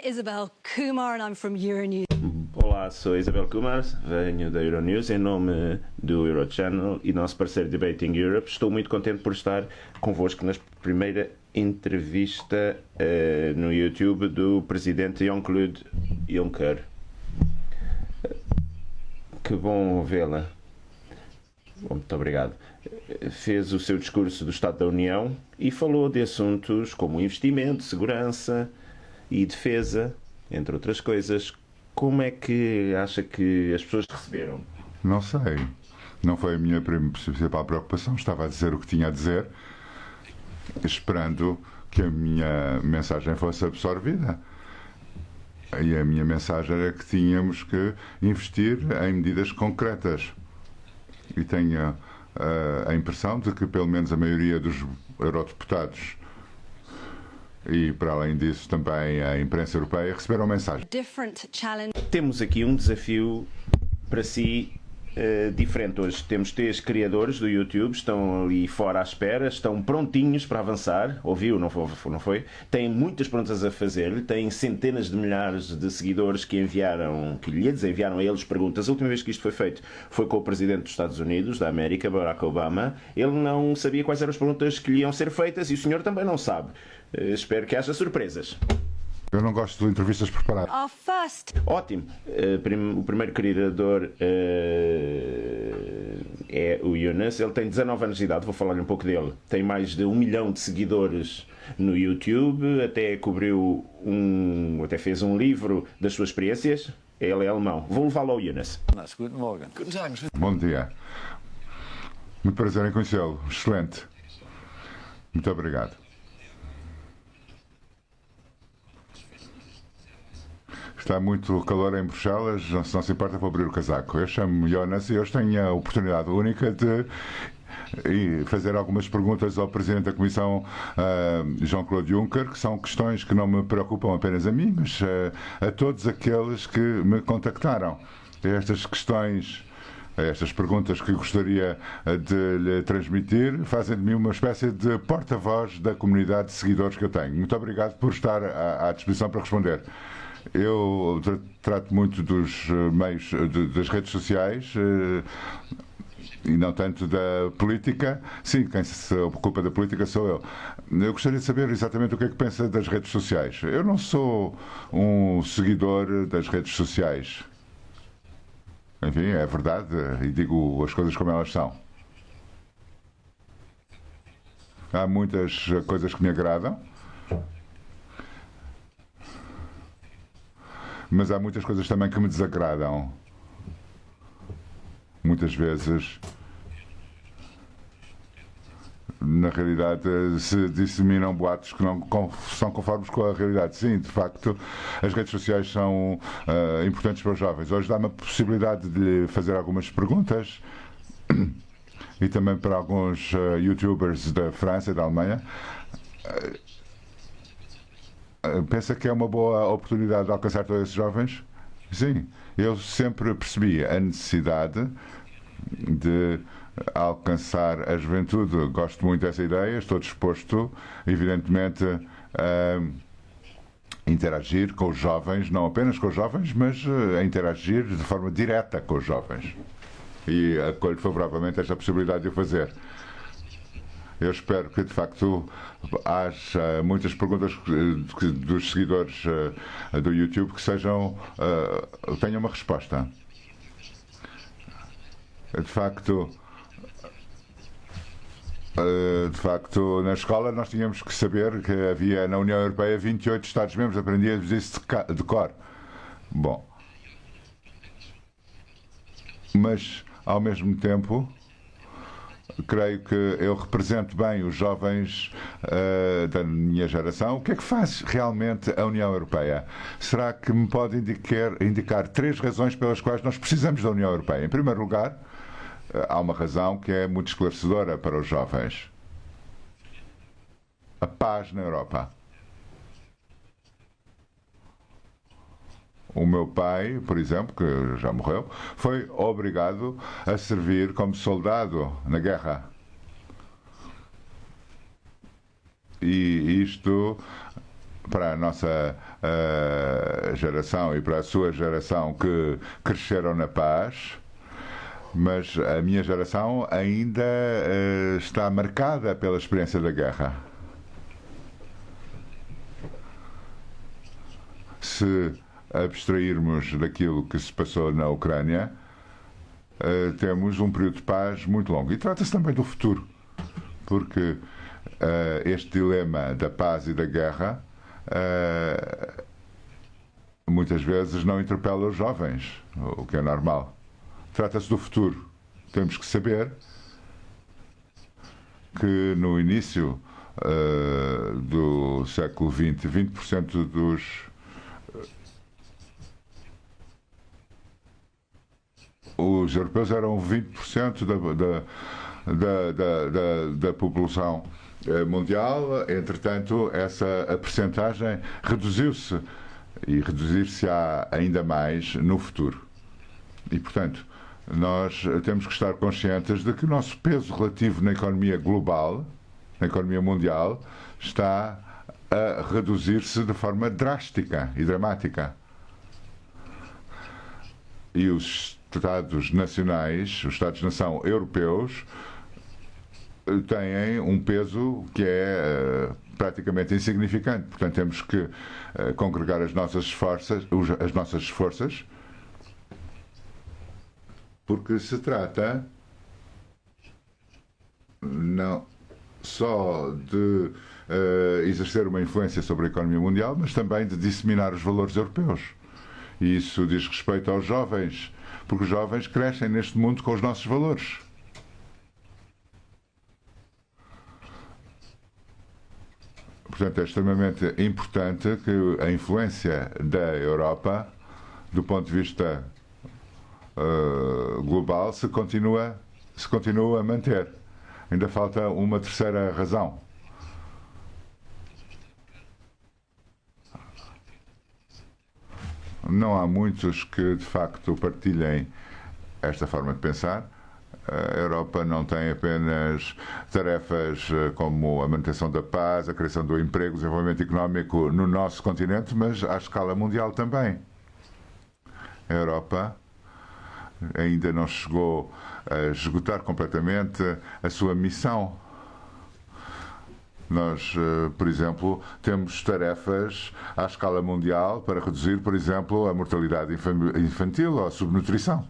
Isabel Kumar and I'm from Euronews. Olá, sou Isabel Kumar, venho da Euronews em nome do Eurochannel e nosso parceiro Debating Europe. Estou muito contente por estar convosco na primeira entrevista no YouTube do presidente Jean-Claude Juncker. Que bom vê-la. Muito obrigado. Fez o seu discurso do Estado da União e falou de assuntos como investimento, segurança e defesa, entre outras coisas. Como é que acha que as pessoas receberam? Não sei. Não foi a minha principal preocupação. Estava a dizer o que tinha a dizer, esperando que a minha mensagem fosse absorvida. E a minha mensagem era que tínhamos que investir em medidas concretas. E tenho a impressão de que pelo menos a maioria dos eurodeputados e, para além disso, também a imprensa europeia receberam a mensagem. Temos aqui um desafio para si diferente hoje. Temos 3 criadores do YouTube, estão ali fora à espera, estão prontinhos para avançar. Ouviu, não foi? Têm muitas perguntas a fazer-lhe, têm centenas de milhares de seguidores que lhes enviaram a eles perguntas. A última vez que isto foi feito foi com o presidente dos Estados Unidos, da América, Barack Obama. Ele não sabia quais eram as perguntas que lhe iam ser feitas e o senhor também não sabe. Espero que haja surpresas. Eu não gosto de entrevistas preparadas. Ótimo. O primeiro criador é o Younes. Ele tem 19 anos de idade, vou falar-lhe um pouco dele. Tem mais de 1 milhão de seguidores no YouTube, até fez um livro das suas experiências. Ele é alemão. Vou levá-lo ao Younes. Bom dia. Muito prazer em conhecê-lo. Excelente. Muito obrigado. Está muito calor em Bruxelas, se não se importa, vou abrir o casaco. Eu chamo-me Jonas e hoje tenho a oportunidade única de fazer algumas perguntas ao Presidente da Comissão, Jean-Claude Juncker, que são questões que não me preocupam apenas a mim, mas a todos aqueles que me contactaram. Estas perguntas que gostaria de lhe transmitir fazem de mim uma espécie de porta-voz da comunidade de seguidores que eu tenho. Muito obrigado por estar à disposição para responder. Eu trato muito dos meios das redes sociais e não tanto da política. Sim, quem se ocupa da política sou eu. Eu gostaria de saber exatamente o que é que pensa das redes sociais. Eu não sou um seguidor das redes sociais. Enfim, é verdade e digo as coisas como elas são. Há muitas coisas que me agradam, mas há muitas coisas também que me desagradam. Muitas vezes, na realidade, se disseminam boatos que não são conformes com a realidade. Sim, de facto, as redes sociais são importantes para os jovens. Hoje dá-me a possibilidade de lhe fazer algumas perguntas e também para alguns youtubers da França e da Alemanha. Pensa que é uma boa oportunidade de alcançar todos esses jovens? Sim, eu sempre percebi a necessidade de alcançar a juventude. Gosto muito dessa ideia, estou disposto, evidentemente, a interagir com os jovens, não apenas com os jovens, mas a interagir de forma direta com os jovens. E acolho favoravelmente esta possibilidade de o fazer. Eu espero que, de facto, haja muitas perguntas dos seguidores do YouTube que tenham uma resposta. De facto, na escola nós tínhamos que saber que havia na União Europeia 28 Estados-membros, aprendíamos isso de cor. Bom, mas, ao mesmo tempo, creio que eu represento bem os jovens da minha geração. O que é que faz realmente a União Europeia? Será que me pode indicar 3 razões pelas quais nós precisamos da União Europeia? Em primeiro lugar, há uma razão que é muito esclarecedora para os jovens. A paz na Europa. O meu pai, por exemplo, que já morreu, foi obrigado a servir como soldado na guerra. E isto para a nossa geração e para a sua geração que cresceram na paz, mas a minha geração ainda está marcada pela experiência da guerra. Se abstrairmos daquilo que se passou na Ucrânia, temos um período de paz muito longo. E trata-se também do futuro, porque este dilema da paz e da guerra muitas vezes não interpela os jovens, o que é normal. Trata-se do futuro. Temos que saber que no início do século XX, 20% os europeus eram 20% da população mundial. Entretanto, a percentagem reduziu-se e reduzir-se-á ainda mais no futuro. E, portanto, nós temos que estar conscientes de que o nosso peso relativo na economia global, na economia mundial, está a reduzir-se de forma drástica e dramática. E os Estados nacionais, os Estados-nação europeus, têm um peso que é praticamente insignificante. Portanto, temos que congregar as nossas forças, porque se trata não só de exercer uma influência sobre a economia mundial, mas também de disseminar os valores europeus. E isso diz respeito aos jovens, porque os jovens crescem neste mundo com os nossos valores. Portanto, é extremamente importante que a influência da Europa, do ponto de vista global, se continue a manter. Ainda falta uma terceira razão. Não há muitos que, de facto, partilhem esta forma de pensar. A Europa não tem apenas tarefas como a manutenção da paz, a criação do emprego, o desenvolvimento económico no nosso continente, mas à escala mundial também. A Europa ainda não chegou a esgotar completamente a sua missão. Nós, por exemplo, temos tarefas à escala mundial para reduzir, por exemplo, a mortalidade infantil ou a subnutrição.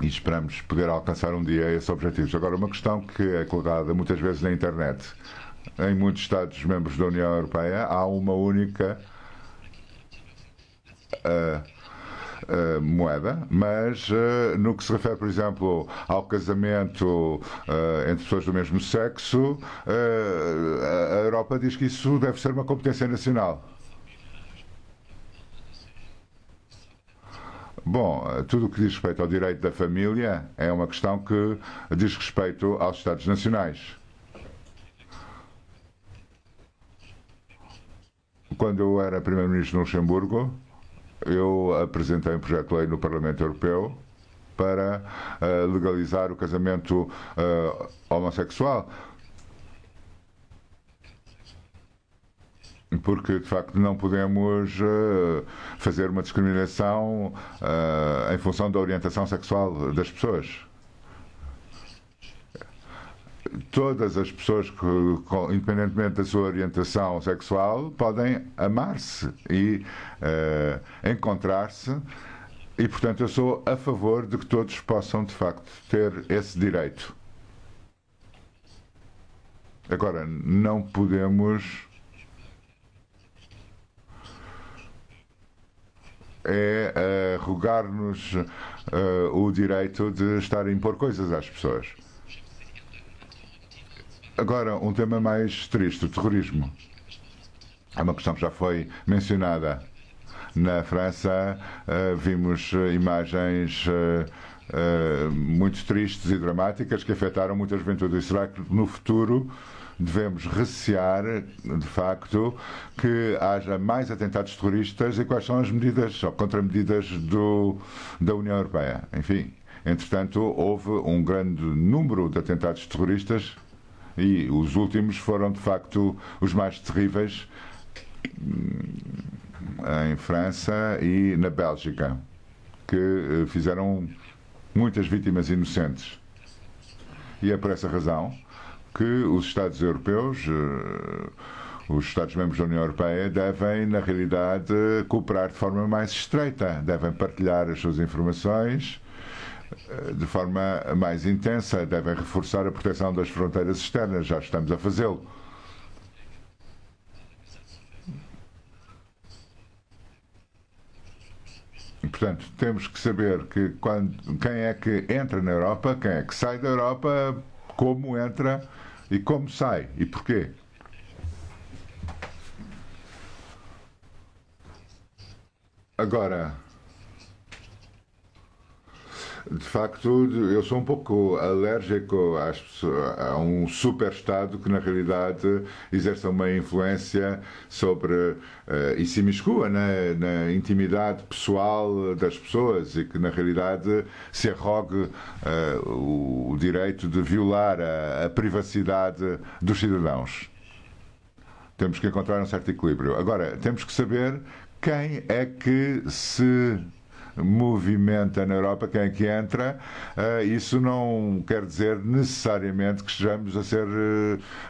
E esperamos poder alcançar um dia esses objetivos. Agora, uma questão que é colocada muitas vezes na internet. Em muitos Estados-membros da União Europeia há uma única moeda, mas no que se refere, por exemplo, ao casamento entre pessoas do mesmo sexo, a Europa diz que isso deve ser uma competência nacional. Bom, tudo o que diz respeito ao direito da família é uma questão que diz respeito aos Estados nacionais. Quando eu era primeiro-ministro no Luxemburgo, eu apresentei um projeto de lei no Parlamento Europeu para legalizar o casamento homossexual. Porque, de facto, não podemos fazer uma discriminação em função da orientação sexual das pessoas. Todas as pessoas, independentemente da sua orientação sexual, podem amar-se e encontrar-se. E, portanto, eu sou a favor de que todos possam, de facto, ter esse direito. Agora, não podemos arrogar-nos o direito de estar a impor coisas às pessoas. Agora, um tema mais triste, o terrorismo. É uma questão que já foi mencionada. Na França, vimos imagens muito tristes e dramáticas que afetaram muita juventude. E será que no futuro devemos recear, de facto, que haja mais atentados terroristas e quais são as medidas ou contramedidas da União Europeia? Enfim, entretanto, houve um grande número de atentados terroristas E os últimos foram, de facto, os mais terríveis em França e na Bélgica, que fizeram muitas vítimas inocentes. E é por essa razão que os Estados europeus, os Estados-membros da União Europeia, devem, na realidade, cooperar de forma mais estreita, devem partilhar as suas informações de forma mais intensa, devem reforçar a proteção das fronteiras externas, já estamos a fazê-lo. Portanto, temos que saber que quem é que entra na Europa, quem é que sai da Europa, como entra e como sai e porquê. Agora, de facto, eu sou um pouco alérgico a um super-Estado que, na realidade, exerce uma influência sobre e se imiscua na intimidade pessoal das pessoas e que, na realidade, se arrogue o direito de violar a privacidade dos cidadãos. Temos que encontrar um certo equilíbrio. Agora, temos que saber quem é que se movimenta na Europa, quem é que entra. Isso não quer dizer necessariamente que estejamos a ser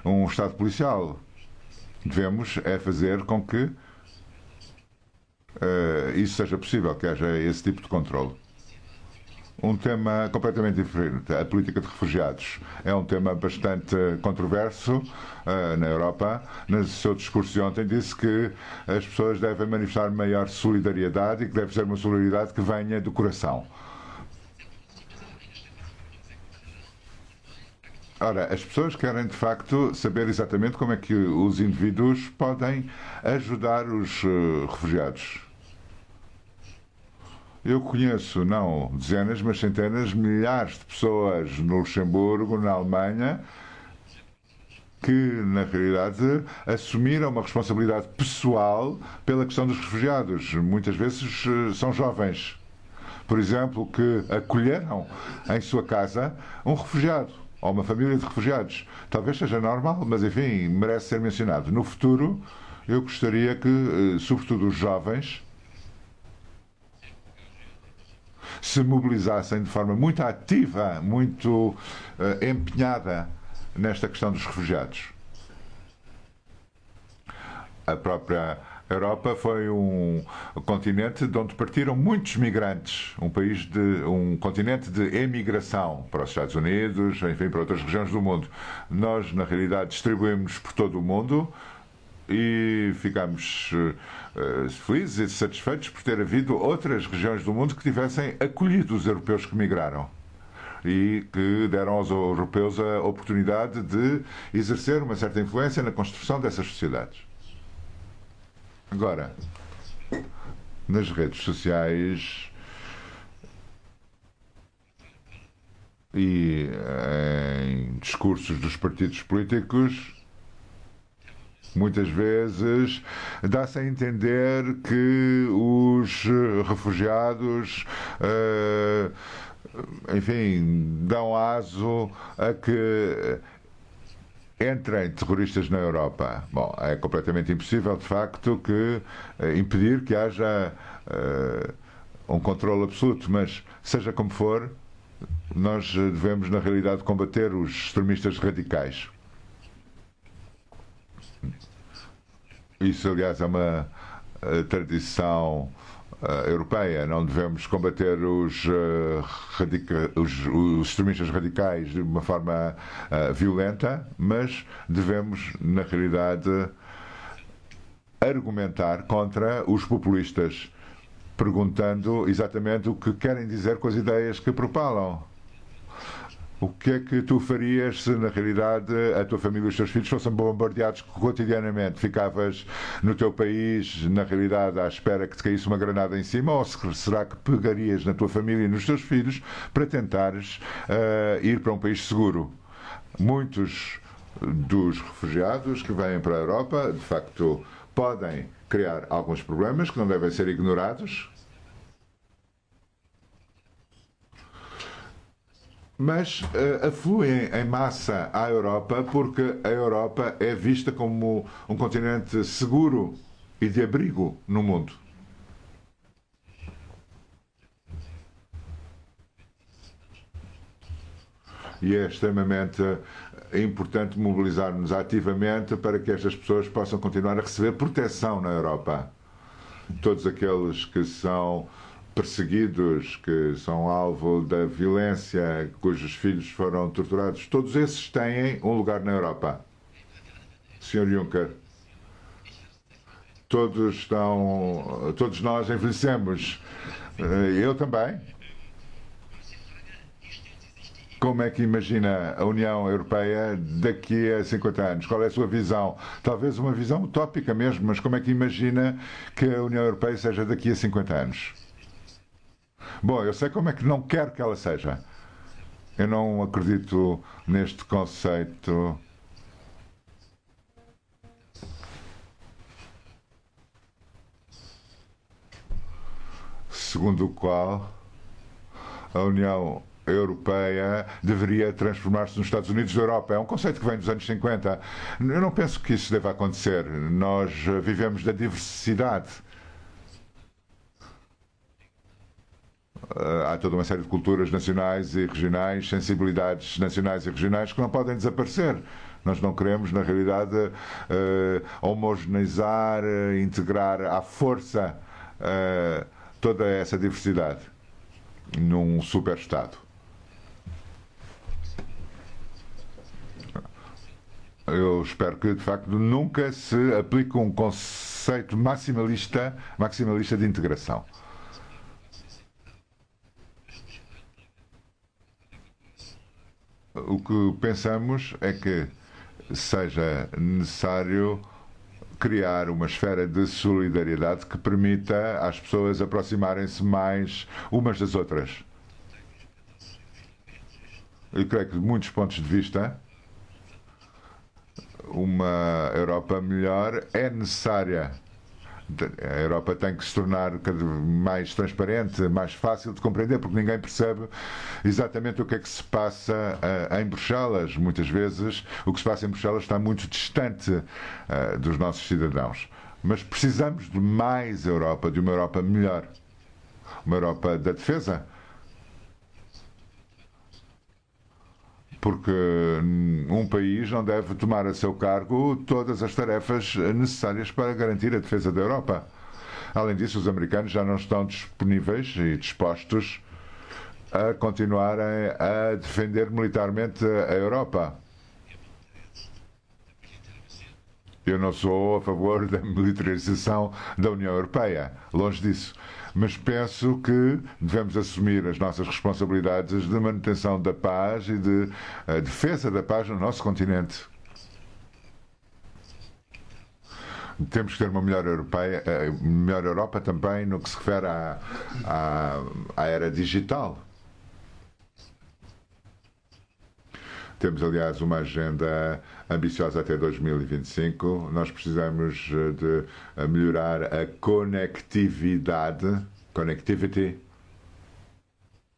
um Estado policial. Devemos fazer com que isso seja possível, que haja esse tipo de controle. Um tema completamente diferente, a política de refugiados. É um tema bastante controverso na Europa. No seu discurso de ontem disse que as pessoas devem manifestar maior solidariedade e que deve ser uma solidariedade que venha do coração. Ora, as pessoas querem de facto saber exatamente como é que os indivíduos podem ajudar os refugiados. Eu conheço, não dezenas, mas centenas, milhares de pessoas no Luxemburgo, na Alemanha, que, na realidade, assumiram uma responsabilidade pessoal pela questão dos refugiados. Muitas vezes são jovens, por exemplo, que acolheram em sua casa um refugiado ou uma família de refugiados. Talvez seja normal, mas, enfim, merece ser mencionado. No futuro, eu gostaria que, sobretudo os jovens, se mobilizassem de forma muito ativa, muito empenhada nesta questão dos refugiados. A própria Europa foi um continente de onde partiram muitos migrantes, um continente de emigração para os Estados Unidos, enfim, para outras regiões do mundo. Nós, na realidade, distribuímos por todo o mundo e ficamos felizes e satisfeitos por ter havido outras regiões do mundo que tivessem acolhido os europeus que migraram e que deram aos europeus a oportunidade de exercer uma certa influência na construção dessas sociedades. Agora, nas redes sociais e em discursos dos partidos políticos, muitas vezes dá-se a entender que os refugiados, enfim, dão aso a que entrem terroristas na Europa. Bom, é completamente impossível, de facto, que impedir que haja um controle absoluto, mas seja como for, nós devemos, na realidade, combater os extremistas radicais. Isso, aliás, é uma tradição europeia. Não devemos combater os extremistas radicais de uma forma violenta, mas devemos, na realidade, argumentar contra os populistas, perguntando exatamente o que querem dizer com as ideias que propalam. O que é que tu farias se, na realidade, a tua família e os teus filhos fossem bombardeados cotidianamente? Ficavas no teu país, na realidade, à espera que te caísse uma granada em cima? Ou será que pegarias na tua família e nos teus filhos para tentares ir para um país seguro? Muitos dos refugiados que vêm para a Europa, de facto, podem criar alguns problemas que não devem ser ignorados. mas afluem em massa à Europa porque a Europa é vista como um continente seguro e de abrigo no mundo. E é extremamente importante mobilizar-nos ativamente para que estas pessoas possam continuar a receber proteção na Europa. Todos aqueles que são perseguidos, que são alvo da violência, cujos filhos foram torturados, todos esses têm um lugar na Europa. Sr. Juncker, todos nós envelhecemos. Eu também. Como é que imagina a União Europeia daqui a 50 anos? Qual é a sua visão? Talvez uma visão utópica mesmo, mas como é que imagina que a União Europeia seja daqui a 50 anos? Bom, eu sei como é que não quero que ela seja. Eu não acredito neste conceito. Segundo o qual a União Europeia deveria transformar-se nos Estados Unidos da Europa. É um conceito que vem dos anos 50. Eu não penso que isso deva acontecer. Nós vivemos da diversidade. Há toda uma série de culturas nacionais e regionais, sensibilidades nacionais e regionais que não podem desaparecer. Nós não queremos, na realidade, homogeneizar, integrar à força toda essa diversidade num super-Estado. Eu espero que, de facto, nunca se aplique um conceito maximalista de integração. O que pensamos é que seja necessário criar uma esfera de solidariedade que permita às pessoas aproximarem-se mais umas das outras. Eu creio que, de muitos pontos de vista, uma Europa melhor é necessária. A Europa tem que se tornar cada vez mais transparente, mais fácil de compreender, porque ninguém percebe exatamente o que é que se passa em Bruxelas. Muitas vezes o que se passa em Bruxelas está muito distante dos nossos cidadãos. Mas precisamos de mais Europa, de uma Europa melhor. Uma Europa da defesa. Porque um país não deve tomar a seu cargo todas as tarefas necessárias para garantir a defesa da Europa. Além disso, os americanos já não estão disponíveis e dispostos a continuarem a defender militarmente a Europa. Eu não sou a favor da militarização da União Europeia, longe disso. Mas penso que devemos assumir as nossas responsabilidades de manutenção da paz e de defesa da paz no nosso continente. Temos que ter uma melhor Europa também no que se refere à era digital. Temos, aliás, uma agenda ambiciosa até 2025. Nós precisamos de melhorar a conectividade, connectivity,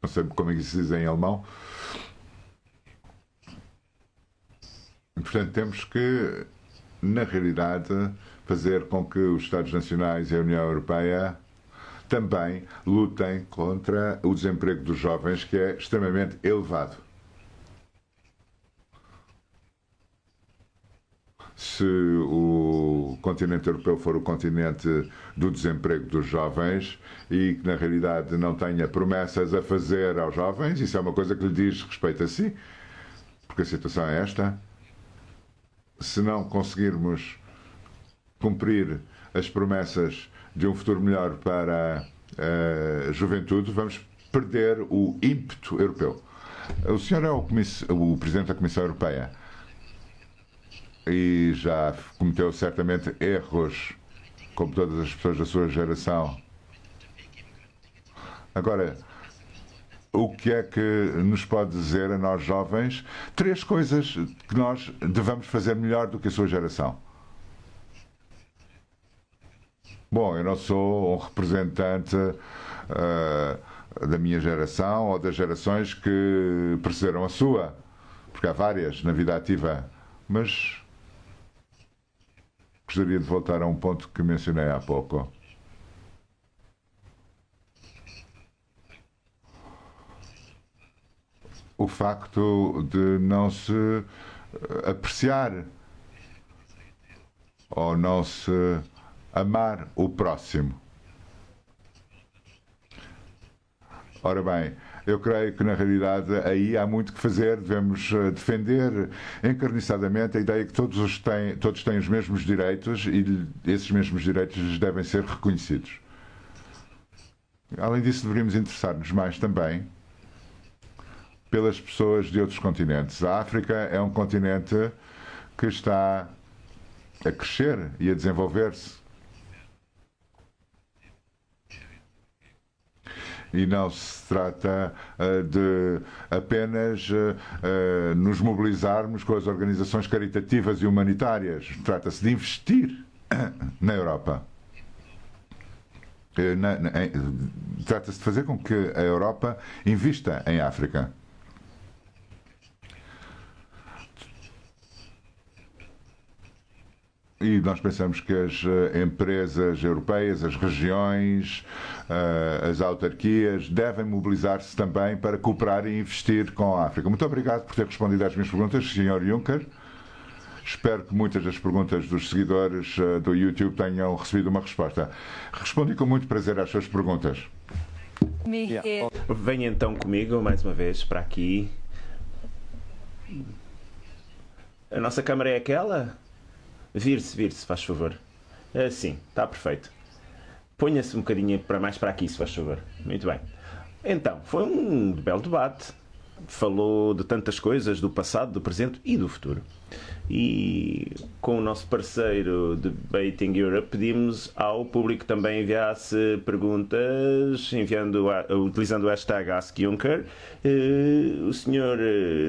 não sei como é que se diz em alemão. Portanto, temos que, na realidade, fazer com que os Estados Nacionais e a União Europeia também lutem contra o desemprego dos jovens, que é extremamente elevado. Se o continente europeu for o continente do desemprego dos jovens e que na realidade não tenha promessas a fazer aos jovens, isso é uma coisa que lhe diz respeito a si, porque a situação é esta. Se não conseguirmos cumprir as promessas de um futuro melhor para a juventude, vamos perder o ímpeto europeu. O senhor é o Presidente da Comissão Europeia e já cometeu certamente erros, como todas as pessoas da sua geração. Agora, o que é que nos pode dizer a nós jovens 3 coisas que nós devemos fazer melhor do que a sua geração? Bom, eu não sou um representante da minha geração ou das gerações que precederam a sua, porque há várias na vida ativa, mas gostaria de voltar a um ponto que mencionei há pouco. O facto de não se apreciar ou não se amar o próximo. Ora bem, eu creio que na realidade aí há muito que fazer. Devemos defender encarniçadamente a ideia que todos têm os mesmos direitos e esses mesmos direitos devem ser reconhecidos. Além disso, deveríamos interessar-nos mais também pelas pessoas de outros continentes. A África é um continente que está a crescer e a desenvolver-se. E não se trata de apenas nos mobilizarmos com as organizações caritativas e humanitárias. Trata-se de investir na Europa. Trata-se de fazer com que a Europa invista em África. E nós pensamos que as empresas europeias, as regiões, as autarquias devem mobilizar-se também para cooperar e investir com a África. Muito obrigado por ter respondido às minhas perguntas, Sr. Juncker. Espero que muitas das perguntas dos seguidores do YouTube tenham recebido uma resposta. Respondi com muito prazer às suas perguntas. Venha então comigo, mais uma vez, para aqui. A nossa câmara é aquela? Vire-se, faz favor. Sim, está perfeito. Ponha-se um bocadinho mais para aqui, se faz favor. Muito bem. Então, foi um belo debate. Falou de tantas coisas, do passado, do presente e do futuro. E com o nosso parceiro Debating Europe pedimos ao público que também enviasse perguntas, utilizando o hashtag AskJuncker. O senhor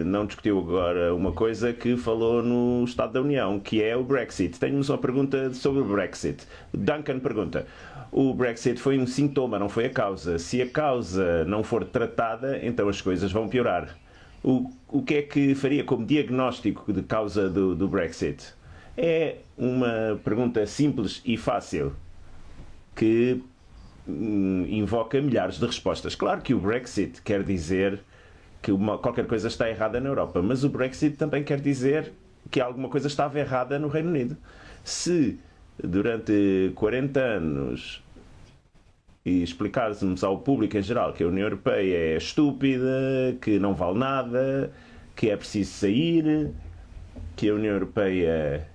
não discutiu agora uma coisa que falou no Estado da União, que é o Brexit. Tenho-nos uma pergunta sobre o Brexit. Duncan pergunta: o Brexit foi um sintoma, não foi a causa. Se a causa não for tratada, então as coisas vão piorar. O que é que faria como diagnóstico de causa do Brexit? É uma pergunta simples e fácil que invoca milhares de respostas. Claro que o Brexit quer dizer que qualquer coisa está errada na Europa, mas o Brexit também quer dizer que alguma coisa estava errada no Reino Unido. Se durante 40 anos e explicarmos ao público em geral que a União Europeia é estúpida, que não vale nada, que é preciso sair, que a União Europeia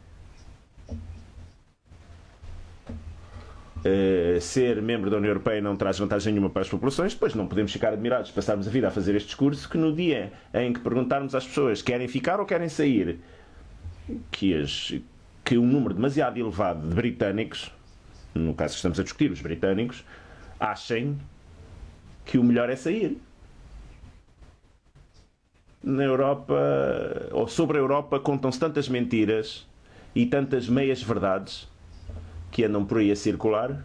ser membro da União Europeia não traz vantagem nenhuma para as populações, depois não podemos ficar admirados, passarmos a vida a fazer este discurso, que no dia em que perguntarmos às pessoas querem ficar ou querem sair, que um número demasiado elevado de britânicos, no caso que estamos a discutir, os britânicos, achem que o melhor é sair. Na Europa, ou sobre a Europa, contam-se tantas mentiras e tantas meias-verdades que andam por aí a circular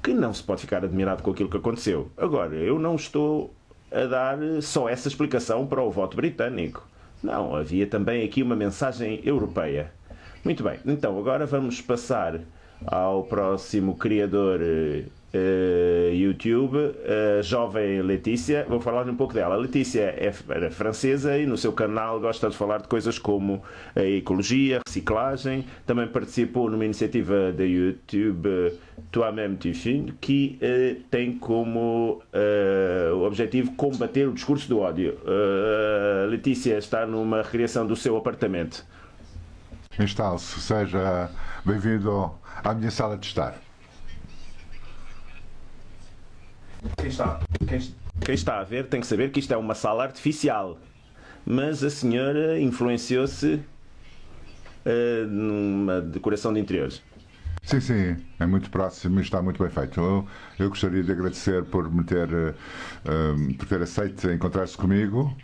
que não se pode ficar admirado com aquilo que aconteceu. Agora, eu não estou a dar só essa explicação para o voto britânico. Não, havia também aqui uma mensagem europeia. Muito bem, então agora vamos passar ao próximo criador YouTube, a jovem Letícia. Vou falar um pouco dela. A Letícia é francesa e no seu canal gosta de falar de coisas como a ecologia, reciclagem. Também participou numa iniciativa da YouTube Toi-même tu filmes, que tem como objetivo combater o discurso do ódio. Letícia está numa recriação do seu apartamento. Instale-se, seja bem-vindo à minha sala de estar. Quem está a ver tem que saber que isto é uma sala artificial, mas a senhora influenciou-se numa decoração de interiores. Sim, é muito próximo e está muito bem feito. Eu gostaria de agradecer por ter aceito encontrar-se comigo.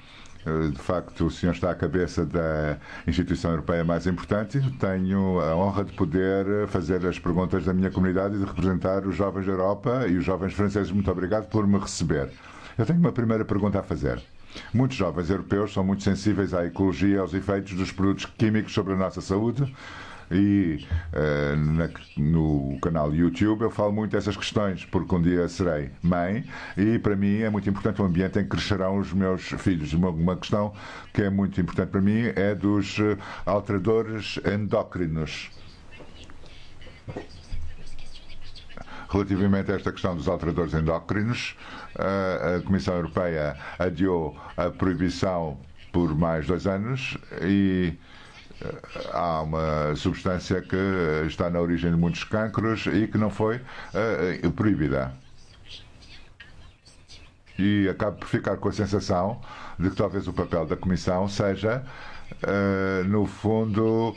De facto, o senhor está à cabeça da instituição europeia mais importante. Tenho a honra de poder fazer as perguntas da minha comunidade e de representar os jovens da Europa e os jovens franceses. Muito obrigado por me receber. Eu tenho uma primeira pergunta a fazer. Muitos jovens europeus são muito sensíveis à ecologia e aos efeitos dos produtos químicos sobre a nossa saúde. E no canal YouTube eu falo muito dessas questões, porque um dia serei mãe e para mim é muito importante o ambiente em que crescerão os meus filhos. Uma questão que é muito importante para mim é dos alteradores endócrinos. Relativamente a esta questão dos alteradores endócrinos, a Comissão Europeia adiou a proibição por mais 2 anos e há uma substância que está na origem de muitos cancros e que não foi proibida. E acabo por ficar com a sensação de que talvez o papel da Comissão seja, no fundo,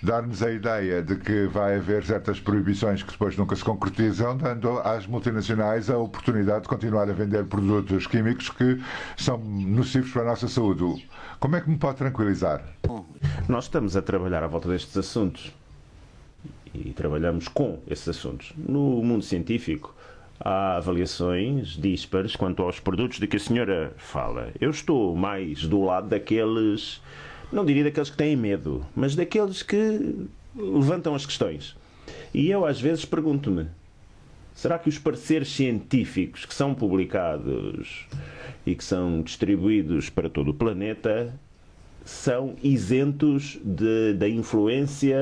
dar-nos a ideia de que vai haver certas proibições que depois nunca se concretizam, dando às multinacionais a oportunidade de continuar a vender produtos químicos que são nocivos para a nossa saúde. Como é que me pode tranquilizar? Nós estamos a trabalhar à volta destes assuntos e trabalhamos com esses assuntos. No mundo científico, há avaliações díspares quanto aos produtos de que a senhora fala. Eu estou mais do lado daqueles, não diria daqueles que têm medo, mas daqueles que levantam as questões. E eu às vezes pergunto-me, será que os pareceres científicos que são publicados e que são distribuídos para todo o planeta são isentos da influência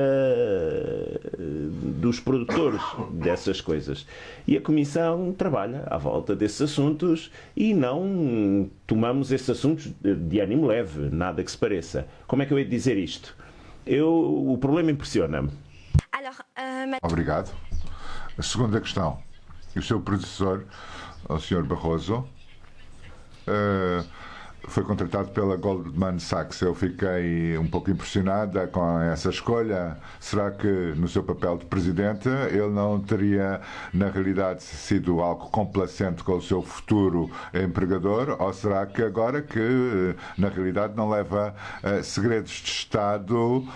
dos produtores dessas coisas? E a Comissão trabalha à volta desses assuntos e não tomamos esses assuntos de ânimo leve, nada que se pareça. Como é que eu hei de dizer isto? O problema impressiona-me. Obrigado. A segunda questão. O seu predecessor, o Sr. Barroso, foi contratado pela Goldman Sachs. Eu fiquei um pouco impressionada com essa escolha. Será que no seu papel de presidente ele não teria, na realidade, sido algo complacente com o seu futuro empregador? Ou será que agora que, na realidade, não leva segredos de Estado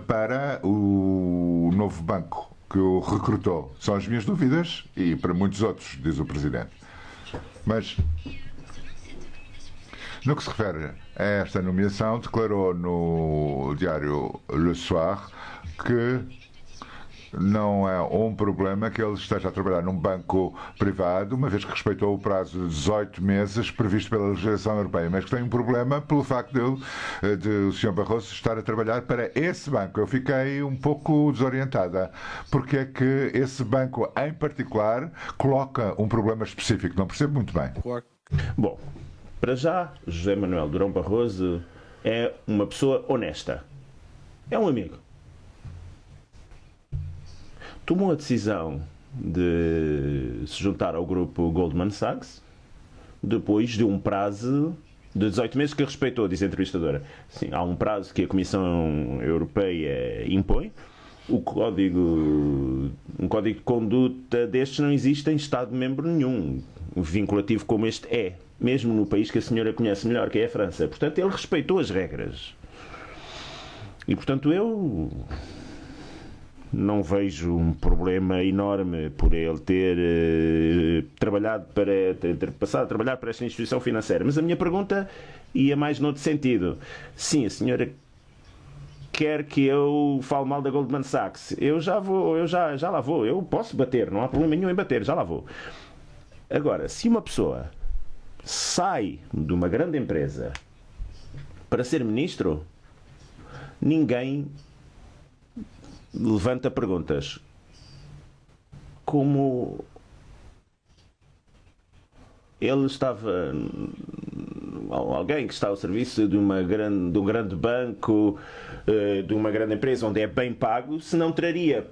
para o novo banco que o recrutou? São as minhas dúvidas e para muitos outros, diz o presidente. Mas no que se refere a esta nomeação, declarou no diário Le Soir que não é um problema que ele esteja a trabalhar num banco privado, uma vez que respeitou o prazo de 18 meses previsto pela legislação europeia, mas que tem um problema pelo facto de o Sr. Barroso estar a trabalhar para esse banco. Eu fiquei um pouco desorientada, porque é que esse banco em particular coloca um problema específico. Não percebo muito bem. Bom, para já, José Manuel Durão Barroso é uma pessoa honesta. É um amigo. Tomou a decisão de se juntar ao grupo Goldman Sachs depois de um prazo de 18 meses que respeitou, diz a entrevistadora. Sim, há um prazo que a Comissão Europeia impõe. Um código de conduta destes não existe em Estado-membro nenhum, vinculativo como este é, mesmo no país que a senhora conhece melhor, que é a França. Portanto, ele respeitou as regras. E, portanto, eu não vejo um problema enorme por ele ter passado a trabalhar para esta instituição financeira. Mas a minha pergunta ia mais noutro sentido. Sim, a senhora quer que eu fale mal da Goldman Sachs. Eu já lá vou. Eu posso bater, não há problema nenhum em bater, já lá vou. Agora, se uma pessoa sai de uma grande empresa para ser ministro, ninguém levanta perguntas como ele estava, alguém que está ao serviço de um grande banco, de uma grande empresa onde é bem pago, se não traria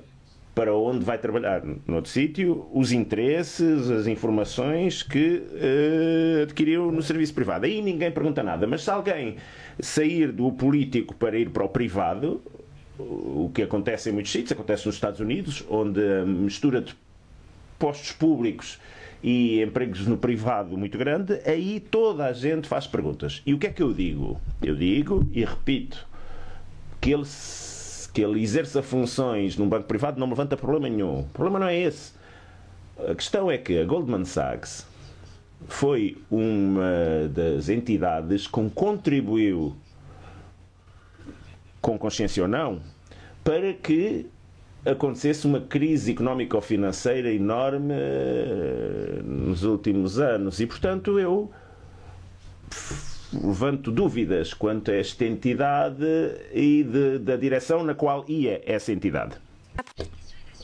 para onde vai trabalhar noutro sítio os interesses, as informações que adquiriu no serviço privado. Aí ninguém pergunta nada. Mas se alguém sair do político para ir para o privado, o que acontece em muitos sítios, acontece nos Estados Unidos, onde a mistura de postos públicos e empregos no privado muito grande, aí toda a gente faz perguntas. E o que é que eu digo? Eu digo e repito que ele exerça funções num banco privado não me levanta problema nenhum. O problema não é esse. A questão é que a Goldman Sachs foi uma das entidades que contribuiu, com consciência ou não, para que acontecesse uma crise económico-financeira enorme nos últimos anos. E, portanto, eu levanto dúvidas quanto a esta entidade e da direção na qual ia essa entidade.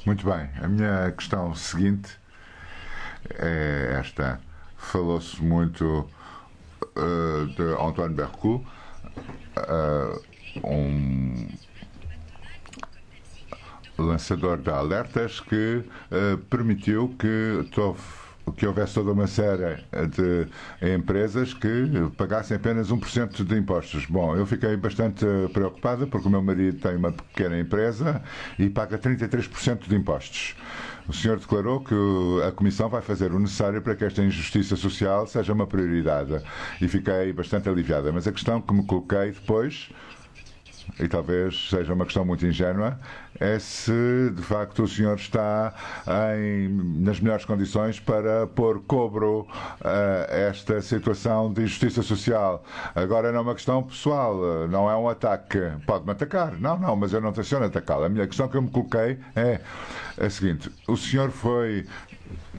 Muito bem. A minha questão seguinte é esta. Falou-se muito de Antoine Bercou, um lançador de alertas que permitiu que houvesse toda uma série de empresas que pagassem apenas 1% de impostos. Bom, eu fiquei bastante preocupada porque o meu marido tem uma pequena empresa e paga 33% de impostos. O senhor declarou que a Comissão vai fazer o necessário para que esta injustiça social seja uma prioridade e fiquei bastante aliviada. Mas a questão que me coloquei depois, e talvez seja uma questão muito ingênua, é se de facto o senhor está nas melhores condições para pôr cobro a esta situação de injustiça social. Agora não é uma questão pessoal, não é um ataque. Pode-me atacar. Não, mas eu não tenciono atacá-lo. A minha questão que eu me coloquei é a seguinte: o senhor foi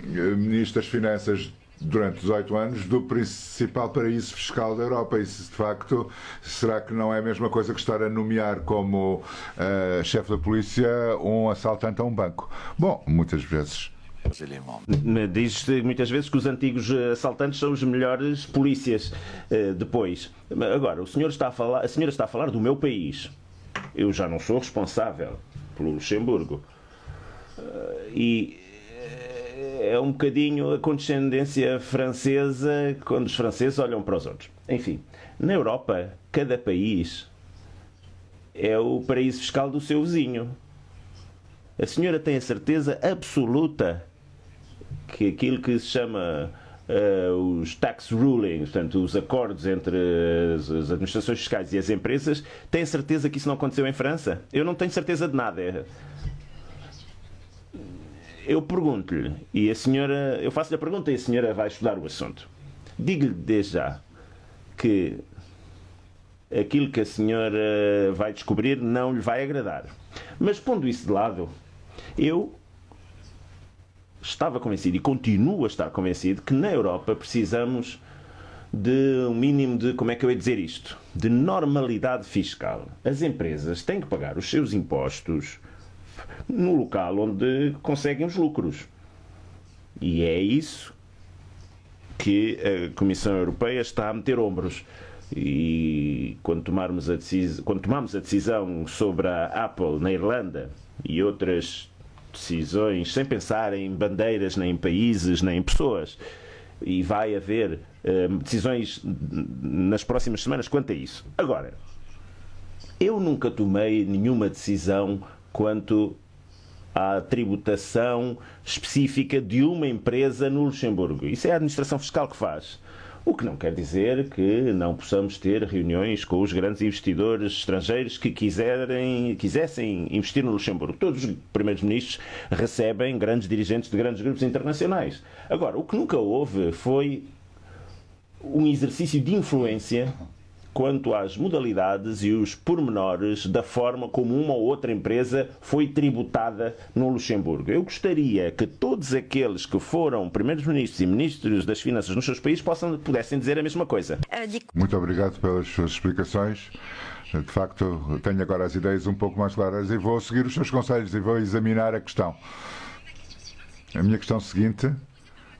Ministro das Finanças durante 18 anos do principal paraíso fiscal da Europa. Isso, de facto, será que não é a mesma coisa que estar a nomear como chefe da polícia um assaltante a um banco? Bom, muitas vezes. Diz-se muitas vezes que os antigos assaltantes são os melhores polícias depois. Agora, a senhora está a falar do meu país. Eu já não sou responsável pelo Luxemburgo. E é um bocadinho a condescendência francesa quando os franceses olham para os outros. Enfim, na Europa, cada país é o paraíso fiscal do seu vizinho. A senhora tem a certeza absoluta que aquilo que se chama os tax rulings, portanto, os acordos entre as administrações fiscais e as empresas, tem a certeza que isso não aconteceu em França? Eu não tenho certeza de nada. Eu pergunto-lhe, e a senhora, eu faço-lhe a pergunta e a senhora vai estudar o assunto. Digo-lhe desde já que aquilo que a senhora vai descobrir não lhe vai agradar. Mas pondo isso de lado, eu estava convencido e continuo a estar convencido que na Europa precisamos de um mínimo de, como é que eu ia dizer isto? De normalidade fiscal. As empresas têm que pagar os seus impostos no local onde conseguem os lucros. E é isso que a Comissão Europeia está a meter ombros. E quando tomamos a decisão sobre a Apple na Irlanda e outras decisões, sem pensar em bandeiras, nem em países, nem em pessoas, e vai haver decisões nas próximas semanas quanto a isso. Agora, eu nunca tomei nenhuma decisão quanto à tributação específica de uma empresa no Luxemburgo. Isso é a administração fiscal que faz. O que não quer dizer que não possamos ter reuniões com os grandes investidores estrangeiros que quisessem investir no Luxemburgo. Todos os primeiros-ministros recebem grandes dirigentes de grandes grupos internacionais. Agora, o que nunca houve foi um exercício de influência quanto às modalidades e os pormenores da forma como uma ou outra empresa foi tributada no Luxemburgo. Eu gostaria que todos aqueles que foram primeiros-ministros e ministros das finanças nos seus países pudessem dizer a mesma coisa. Muito obrigado pelas suas explicações. De facto, tenho agora as ideias um pouco mais claras e vou seguir os seus conselhos e vou examinar a questão. A minha questão seguinte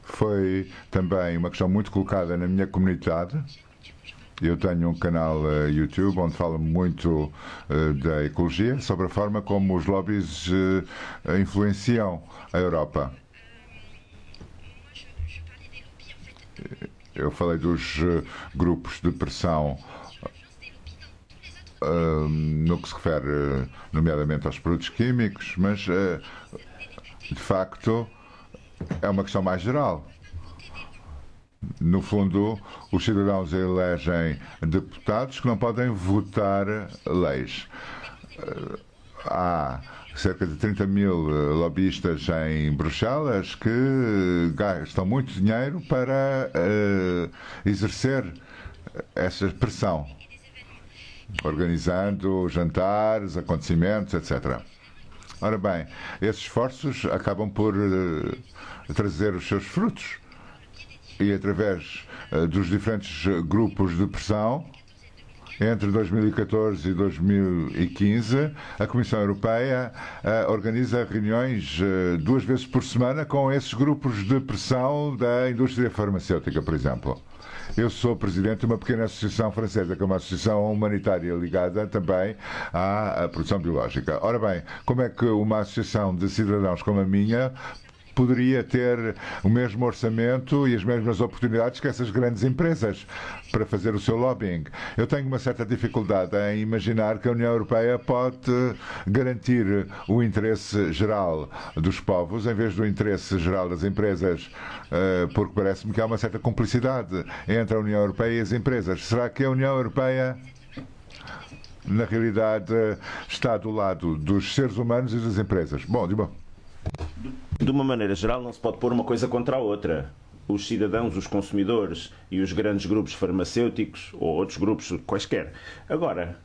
foi também uma questão muito colocada na minha comunidade. Eu tenho um canal YouTube onde falo muito da ecologia, sobre a forma como os lobbies influenciam a Europa. Eu falei dos grupos de pressão no que se refere nomeadamente aos produtos químicos, mas de facto é uma questão mais geral. No fundo, os cidadãos elegem deputados que não podem votar leis. Há cerca de 30 mil lobistas em Bruxelas que gastam muito dinheiro para exercer essa pressão, organizando jantares, acontecimentos, etc. Ora bem, esses esforços acabam por trazer os seus frutos e através dos diferentes grupos de pressão, entre 2014 e 2015, a Comissão Europeia organiza reuniões 2 vezes por semana com esses grupos de pressão da indústria farmacêutica, por exemplo. Eu sou presidente de uma pequena associação francesa, que é uma associação humanitária ligada também à produção biológica. Ora bem, como é que uma associação de cidadãos como a minha poderia ter o mesmo orçamento e as mesmas oportunidades que essas grandes empresas para fazer o seu lobbying? Eu tenho uma certa dificuldade em imaginar que a União Europeia pode garantir o interesse geral dos povos em vez do interesse geral das empresas, porque parece-me que há uma certa cumplicidade entre a União Europeia e as empresas. Será que a União Europeia, na realidade, está do lado dos seres humanos e das empresas? Bom, de uma maneira geral, não se pode pôr uma coisa contra a outra. Os cidadãos, os consumidores e os grandes grupos farmacêuticos ou outros grupos quaisquer. Agora,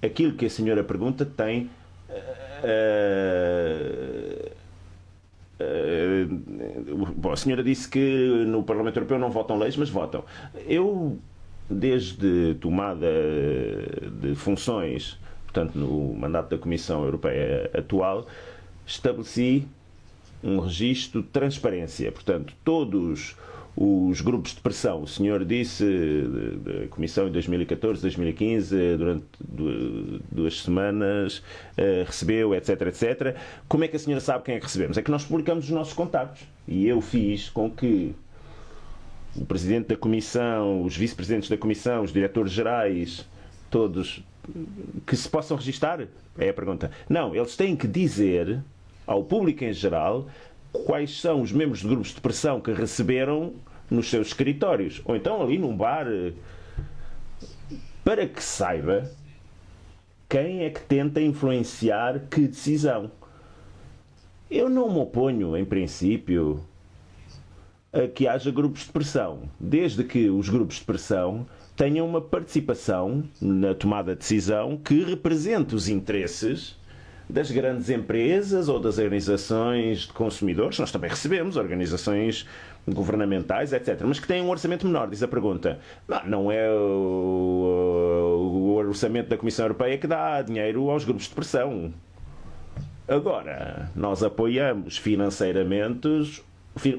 aquilo que a senhora pergunta tem bom, a senhora disse que no Parlamento Europeu não votam leis, mas votam. Eu, desde tomada de funções, portanto no mandato da Comissão Europeia atual, estabeleci um registro de transparência. Portanto, todos os grupos de pressão, o senhor disse, da Comissão em 2014, 2015, durante 2 semanas, recebeu, etc, etc. Como é que a senhora sabe quem é que recebemos? É que nós publicamos os nossos contactos. E eu fiz com que o Presidente da Comissão, os Vice-Presidentes da Comissão, os Diretores-Gerais, todos, que se possam registar? É a pergunta. Não, eles têm que dizer ao público em geral quais são os membros de grupos de pressão que receberam nos seus escritórios, ou então ali num bar, para que saiba quem é que tenta influenciar que decisão. Eu não me oponho, em princípio, a que haja grupos de pressão, desde que os grupos de pressão tenham uma participação na tomada de decisão que represente os interesses das grandes empresas ou das organizações de consumidores. Nós também recebemos organizações governamentais, etc., mas que têm um orçamento menor, diz a pergunta. Não é o orçamento da Comissão Europeia que dá dinheiro aos grupos de pressão. Agora, nós apoiamos financeiramente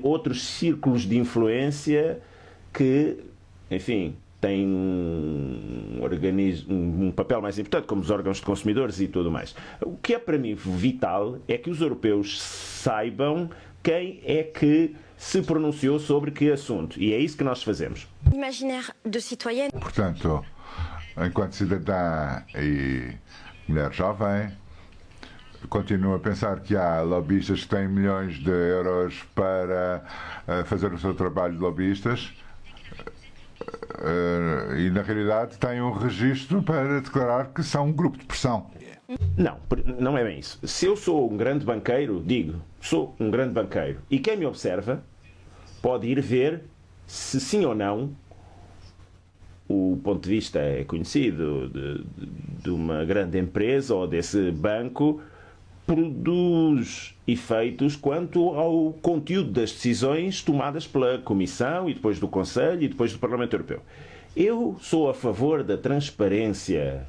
outros círculos de influência que, enfim, têm um papel mais importante, como os órgãos de consumidores e tudo mais. O que é para mim vital é que os europeus saibam quem é que se pronunciou sobre que assunto. E é isso que nós fazemos. Portanto, enquanto cidadã e mulher jovem, continuo a pensar que há lobistas que têm milhões de euros para fazer o seu trabalho de lobistas. E na realidade têm um registro para declarar que são um grupo de pressão. Não, não é bem isso. Se eu sou um grande banqueiro, digo, sou um grande banqueiro, e quem me observa pode ir ver se sim ou não o ponto de vista é conhecido de uma grande empresa ou desse banco produz efeitos quanto ao conteúdo das decisões tomadas pela Comissão e depois do Conselho e depois do Parlamento Europeu. Eu sou a favor da transparência.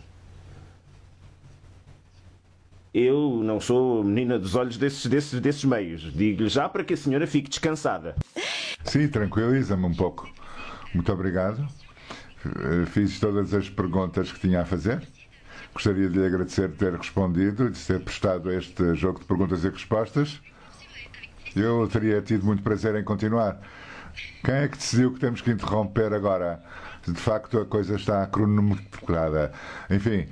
Eu não sou menina dos olhos desses meios. Digo-lhe já para que a senhora fique descansada. Sim, tranquiliza-me um pouco. Muito obrigado. Fiz todas as perguntas que tinha a fazer. Gostaria de lhe agradecer por ter respondido e de ter prestado a este jogo de perguntas e respostas. Eu teria tido muito prazer em continuar. Quem é que decidiu que temos que interromper agora? De facto, a coisa está cronometrada. Enfim,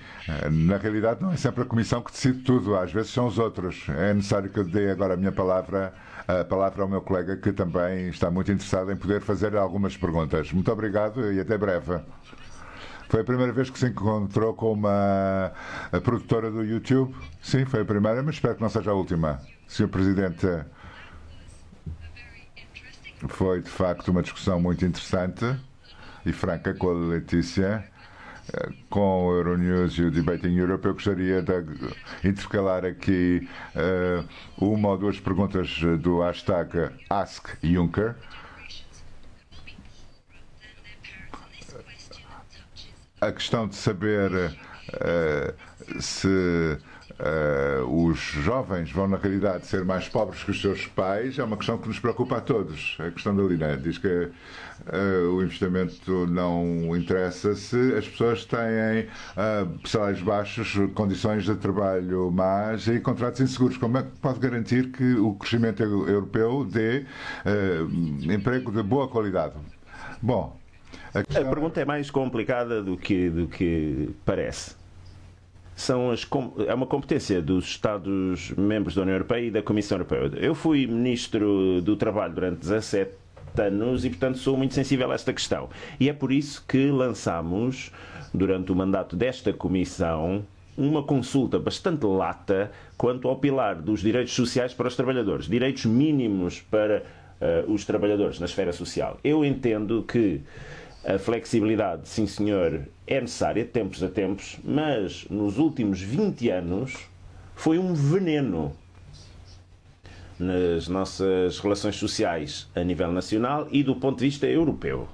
na realidade não é sempre a Comissão que decide tudo. Às vezes são os outros. É necessário que eu dê agora a palavra ao meu colega, que também está muito interessado em poder fazer algumas perguntas. Muito obrigado e até breve. Foi a primeira vez que se encontrou com uma a produtora do YouTube? Sim, foi a primeira, mas espero que não seja a última. Sr. Presidente, foi de facto uma discussão muito interessante e franca com a Letícia, com o Euronews e o Debating Europe. Eu gostaria de intercalar aqui uma ou duas perguntas do hashtag AskJuncker. A questão de saber se os jovens vão, na realidade, ser mais pobres que os seus pais é uma questão que nos preocupa a todos. A questão da Lina diz que o investimento não interessa se as pessoas têm salários baixos, condições de trabalho más e contratos inseguros. Como é que pode garantir que o crescimento europeu dê emprego de boa qualidade? Bom, a pergunta é mais complicada do que parece. É uma competência dos Estados-membros da União Europeia e da Comissão Europeia. Eu fui Ministro do Trabalho durante 17 anos e, portanto, sou muito sensível a esta questão. E é por isso que lançámos, durante o mandato desta Comissão, uma consulta bastante lata quanto ao pilar dos direitos sociais para os trabalhadores, direitos mínimos para os trabalhadores na esfera social. Eu entendo que a flexibilidade, sim senhor, é necessária de tempos a tempos, mas nos últimos 20 anos foi um veneno nas nossas relações sociais a nível nacional e do ponto de vista europeu.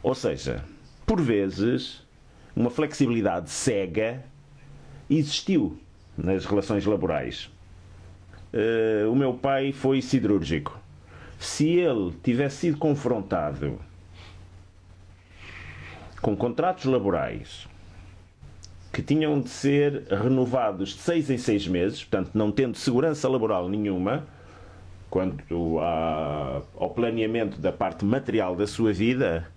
Ou seja, por vezes, uma flexibilidade cega existiu nas relações laborais. O meu pai foi siderúrgico. Se ele tivesse sido confrontado com contratos laborais que tinham de ser renovados de 6 em 6 meses, portanto não tendo segurança laboral nenhuma quanto ao planeamento da parte material da sua vida,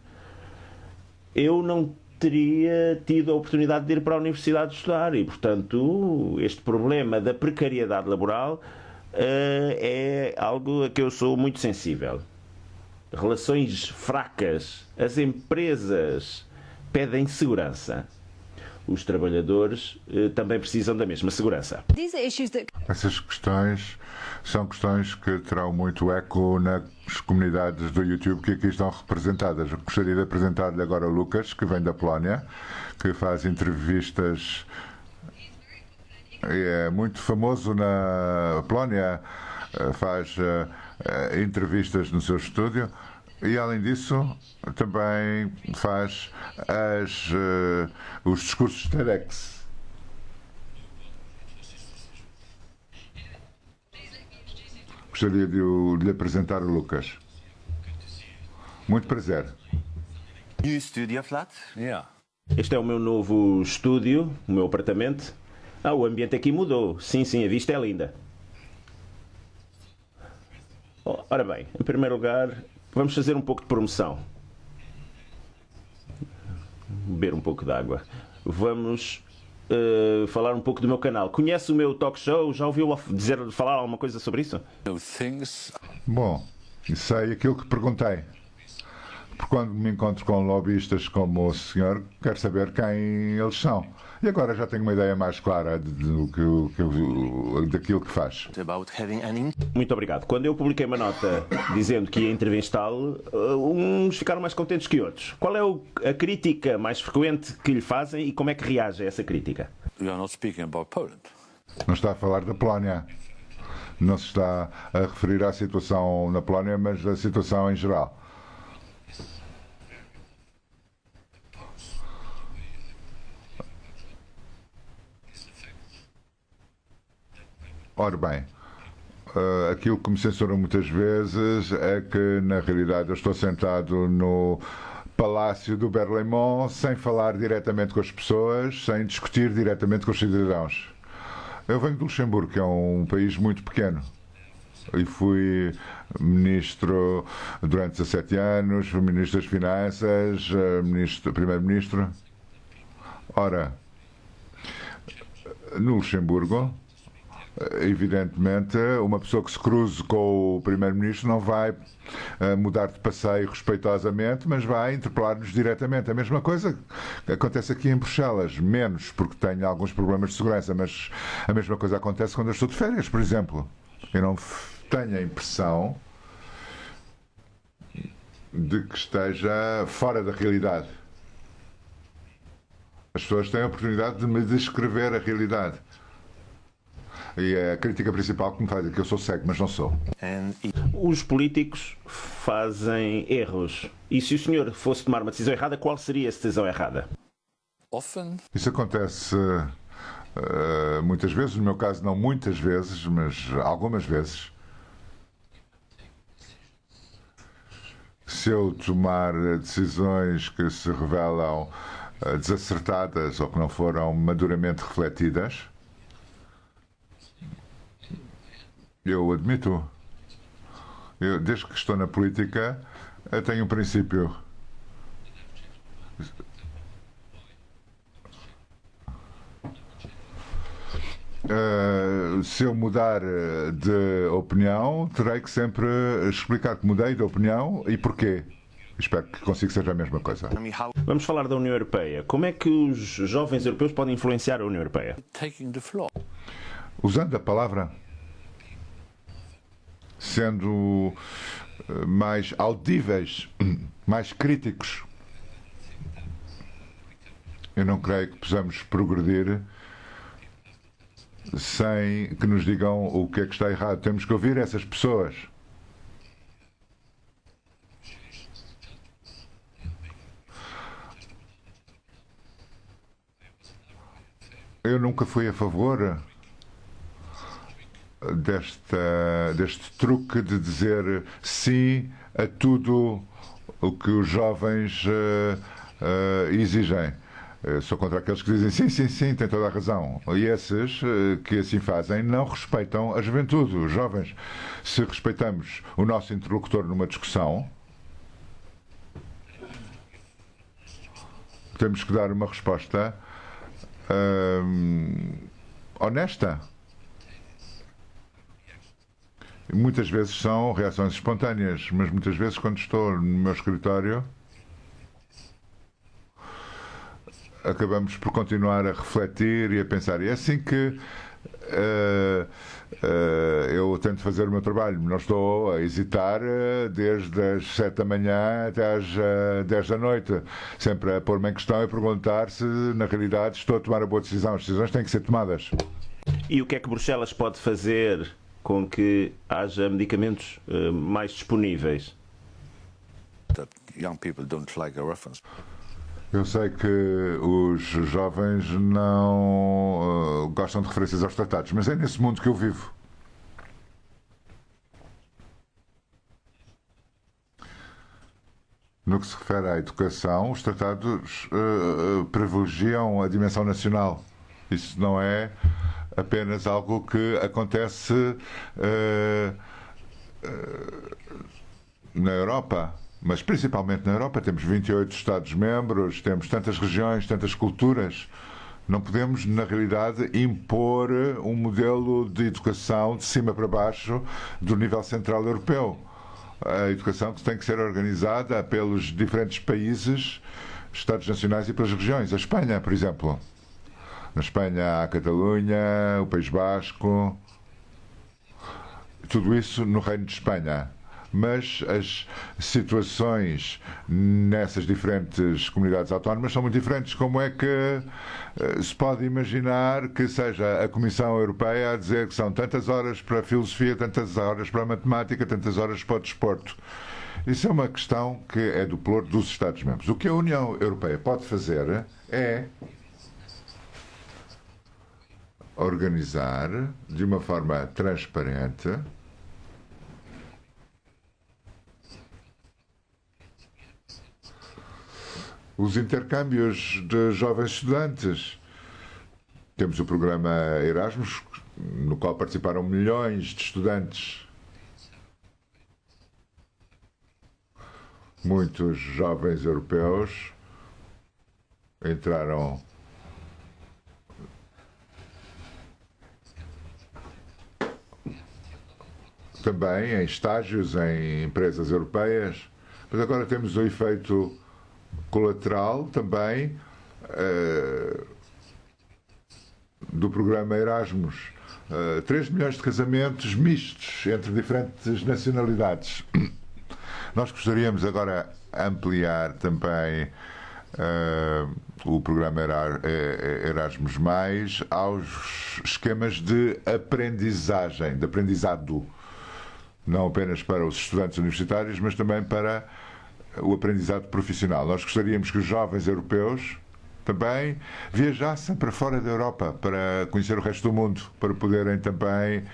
eu não teria tido a oportunidade de ir para a universidade estudar e, portanto, este problema da precariedade laboral é algo a que eu sou muito sensível. Relações fracas, as empresas pedem segurança. Os trabalhadores também precisam da mesma segurança. Essas questões são questões que terão muito eco nas comunidades do YouTube que aqui estão representadas. Eu gostaria de apresentar-lhe agora o Lucas, que vem da Polónia, que faz entrevistas. É muito famoso na Polónia, faz entrevistas no seu estúdio. E, além disso, também faz os discursos TEDx. Gostaria de lhe apresentar o Lucas. Muito prazer. New studio flat? Yeah. Este é o meu novo estúdio, o meu apartamento. O ambiente aqui mudou. Sim, a vista é linda. Ora bem, em primeiro lugar, vamos fazer um pouco de promoção. Beber um pouco de água. Vamos falar um pouco do meu canal. Conhece o meu talk show? Já ouviu falar alguma coisa sobre isso? Bom, sei aquilo que perguntei. Porque quando me encontro com lobbyistas como o senhor, quero saber quem eles são. E agora já tenho uma ideia mais clara daquilo que faz. Muito obrigado. Quando eu publiquei uma nota dizendo que ia entrevistá-lo, uns ficaram mais contentes que outros. Qual é a crítica mais frequente que lhe fazem e como é que reage a essa crítica? Não está a falar da Polónia. Não se está a referir à situação na Polónia, mas à situação em geral. Ora bem, aquilo que me censuram muitas vezes é que, na realidade, eu estou sentado no Palácio do Berlaymont sem falar diretamente com as pessoas, sem discutir diretamente com os cidadãos. Eu venho de Luxemburgo, que é um país muito pequeno. E fui ministro durante 17 anos, fui ministro das Finanças, primeiro-ministro. Ora, no Luxemburgo, Evidentemente, uma pessoa que se cruze com o Primeiro-Ministro não vai mudar de passeio respeitosamente, mas vai interpelar-nos diretamente. A mesma coisa acontece aqui em Bruxelas, menos porque tenho alguns problemas de segurança, mas a mesma coisa acontece quando eu estou de férias, por exemplo. Eu não tenho a impressão de que esteja fora da realidade. As pessoas têm a oportunidade de me descrever a realidade. E é a crítica principal que me faz é que eu sou cego, mas não sou. Os políticos fazem erros. E se o senhor fosse tomar uma decisão errada, qual seria essa decisão errada? Isso acontece muitas vezes, no meu caso não muitas vezes, mas algumas vezes. Se eu tomar decisões que se revelam desacertadas ou que não foram maduramente refletidas, eu admito. Desde que estou na política, eu tenho um princípio. Se eu mudar de opinião, terei que sempre explicar que mudei de opinião e porquê. Espero que consiga ser a mesma coisa. Vamos falar da União Europeia. Como é que os jovens europeus podem influenciar a União Europeia? Usando a palavra, sendo mais audíveis, mais críticos. Eu não creio que possamos progredir sem que nos digam o que é que está errado. Temos que ouvir essas pessoas. Eu nunca fui a favor deste truque de dizer sim a tudo o que os jovens exigem. Sou contra aqueles que dizem sim, sim, sim, tem toda a razão. E esses que assim fazem não respeitam a juventude, os jovens. Se respeitamos o nosso interlocutor numa discussão, temos que dar uma resposta honesta. Muitas vezes são reações espontâneas, mas muitas vezes quando estou no meu escritório acabamos por continuar a refletir e a pensar. E é assim que eu tento fazer o meu trabalho. Não estou a hesitar desde as 7 da manhã até às 10 da noite. Sempre a pôr-me em questão e perguntar se, na realidade, estou a tomar a boa decisão. As decisões têm que ser tomadas. E o que é que Bruxelas pode fazer com que haja medicamentos mais disponíveis? Eu sei que os jovens não gostam de referências aos tratados, mas é nesse mundo que eu vivo. No que se refere à educação, os tratados privilegiam a dimensão nacional. Isso não é apenas algo que acontece na Europa. Mas principalmente na Europa temos 28 Estados-membros, temos tantas regiões, tantas culturas. Não podemos, na realidade, impor um modelo de educação de cima para baixo do nível central europeu. A educação que tem que ser organizada pelos diferentes países, Estados nacionais e pelas regiões. A Espanha, por exemplo. Na Espanha há a Catalunha, o País Basco. Tudo isso no Reino de Espanha. Mas as situações nessas diferentes comunidades autónomas são muito diferentes. Como é que se pode imaginar que seja a Comissão Europeia a dizer que são tantas horas para a filosofia, tantas horas para a matemática, tantas horas para o desporto? Isso é uma questão que é do pluro dos Estados-membros. O que a União Europeia pode fazer é organizar de uma forma transparente os intercâmbios de jovens estudantes. Temos o programa Erasmus, no qual participaram milhões de estudantes. Muitos jovens europeus entraram também em estágios em empresas europeias, mas agora temos o efeito colateral também do programa Erasmus. 3 milhões de casamentos mistos entre diferentes nacionalidades. Nós gostaríamos agora ampliar também o programa Erasmus Mais aos esquemas de aprendizagem, de aprendizado, não apenas para os estudantes universitários, mas também para o aprendizado profissional. Nós gostaríamos que os jovens europeus também viajassem para fora da Europa, para conhecer o resto do mundo, para poderem também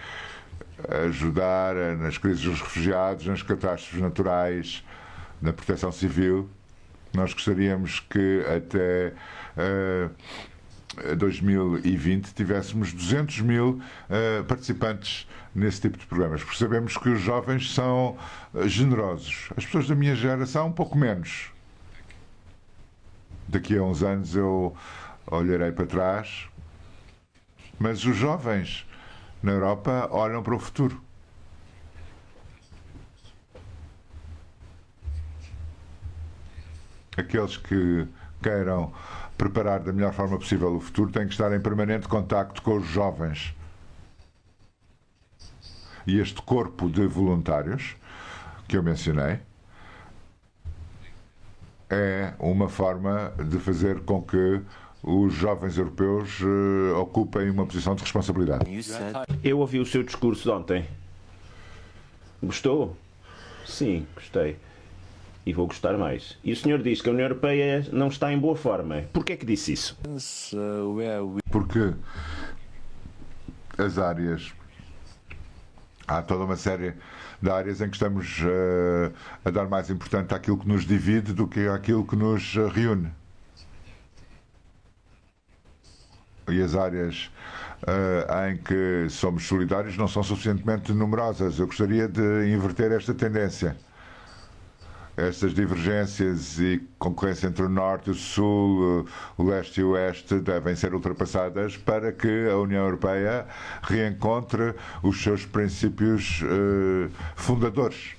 ajudar nas crises dos refugiados, nas catástrofes naturais, na proteção civil. Nós gostaríamos que até 2020 tivéssemos 200 mil participantes nesse tipo de programas, porque sabemos que os jovens são generosos. As pessoas da minha geração, um pouco menos. Daqui a uns anos eu olharei para trás, mas os jovens na Europa olham para o futuro. Aqueles que queiram preparar da melhor forma possível o futuro têm que estar em permanente contacto com os jovens. E este corpo de voluntários que eu mencionei é uma forma de fazer com que os jovens europeus ocupem uma posição de responsabilidade. Eu ouvi o seu discurso de ontem. Gostou? Sim, gostei. E vou gostar mais. E o senhor diz que a União Europeia não está em boa forma. Porquê é que disse isso? Porque as áreas... Há toda uma série de áreas em que estamos a dar mais importância àquilo que nos divide do que àquilo que nos reúne. E as áreas em que somos solidários não são suficientemente numerosas. Eu gostaria de inverter esta tendência. Estas divergências e concorrência entre o Norte e o Sul, o Leste e o Oeste devem ser ultrapassadas para que a União Europeia reencontre os seus princípios fundadores.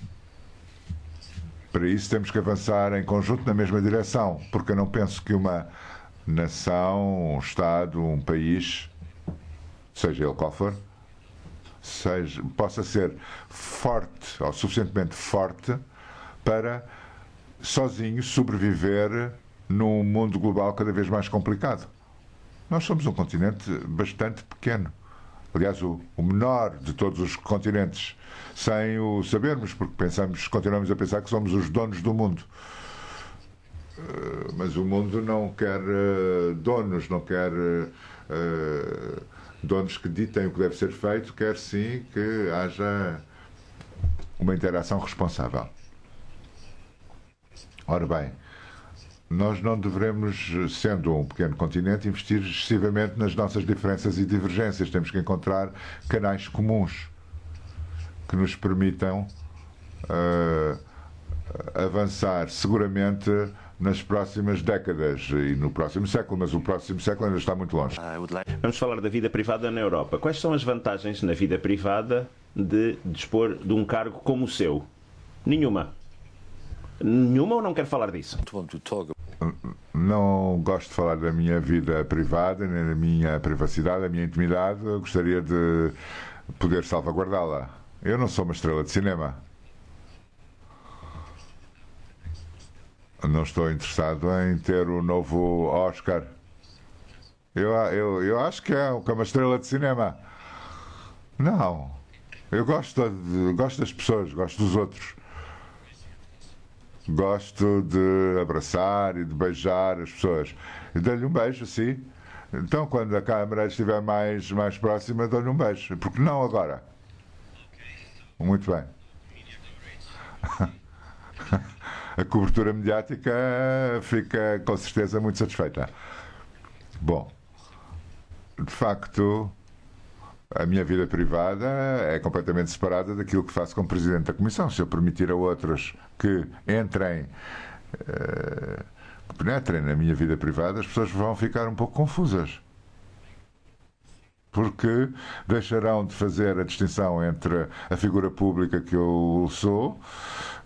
Para isso temos que avançar em conjunto na mesma direção, porque eu não penso que uma nação, um Estado, um país, seja ele qual for, possa ser forte, ou suficientemente forte, para sozinho sobreviver num mundo global cada vez mais complicado. Nós somos um continente bastante pequeno. Aliás, o menor de todos os continentes, sem o sabermos, porque continuamos a pensar que somos os donos do mundo. Mas o mundo não quer donos, não quer donos que ditem o que deve ser feito, quer sim que haja uma interação responsável. Ora bem, nós não devemos, sendo um pequeno continente, investir excessivamente nas nossas diferenças e divergências. Temos que encontrar canais comuns que nos permitam avançar seguramente nas próximas décadas e no próximo século, mas o próximo século ainda está muito longe. Vamos falar da vida privada na Europa. Quais são as vantagens na vida privada de dispor de um cargo como o seu? Nenhuma. Nenhuma ou não quero falar disso? Não gosto de falar da minha vida privada, nem da minha privacidade, da minha intimidade. Eu gostaria de poder salvaguardá-la. Eu não sou uma estrela de cinema. Não estou interessado em ter o novo Oscar. Eu acho que é uma estrela de cinema. Não. Eu gosto das pessoas, gosto dos outros. Gosto de abraçar e de beijar as pessoas. E dou-lhe um beijo, sim. Então, quando a câmara estiver mais próxima, dou-lhe um beijo. Porque não agora? Muito bem. A cobertura mediática fica, com certeza, muito satisfeita. Bom, de facto, a minha vida privada é completamente separada daquilo que faço como Presidente da Comissão. Se eu permitir a outros que entrem, que penetrem na minha vida privada, as pessoas vão ficar um pouco confusas. porque deixarão de fazer a distinção entre a figura pública que eu sou,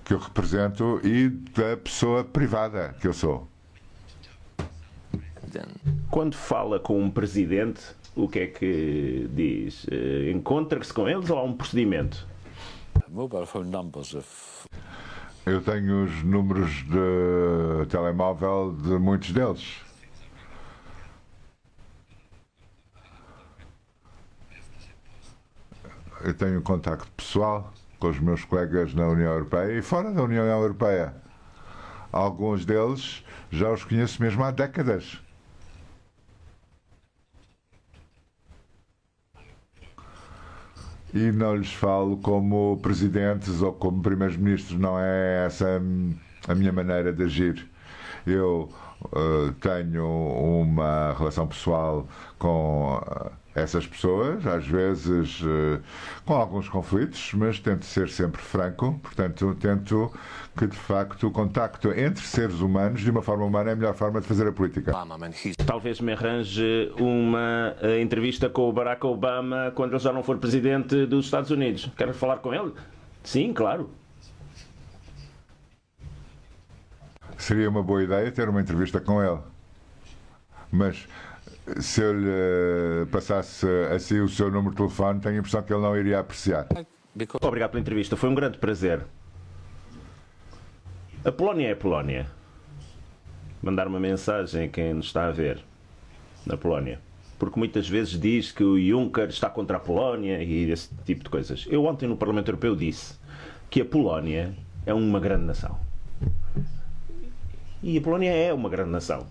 que eu represento, e da pessoa privada que eu sou. Quando fala com um presidente, o que é que diz? Encontra-se com eles ou há um procedimento? Eu tenho os números de telemóvel de muitos deles. Eu tenho contacto pessoal com os meus colegas na União Europeia e fora da União Europeia. Alguns deles já os conheço mesmo há décadas. E não lhes falo como presidentes ou como primeiros-ministros, não é essa a minha maneira de agir. Eu tenho uma relação pessoal com essas pessoas, às vezes com alguns conflitos, mas tento ser sempre franco, portanto tento que de facto o contacto entre seres humanos de uma forma humana é a melhor forma de fazer a política. Talvez me arranje uma entrevista com o Barack Obama quando ele já não for presidente dos Estados Unidos. Quero falar com ele? Sim, claro. Seria uma boa ideia ter uma entrevista com ele. Mas se eu lhe passasse assim o seu número de telefone, tenho a impressão que ele não iria apreciar. Obrigado pela entrevista, foi um grande prazer. A Polónia é a Polónia. Mandar uma mensagem a quem nos está a ver na Polónia. Porque muitas vezes diz que o Juncker está contra a Polónia e esse tipo de coisas. Eu ontem no Parlamento Europeu disse que a Polónia é uma grande nação. E a Polónia é uma grande nação.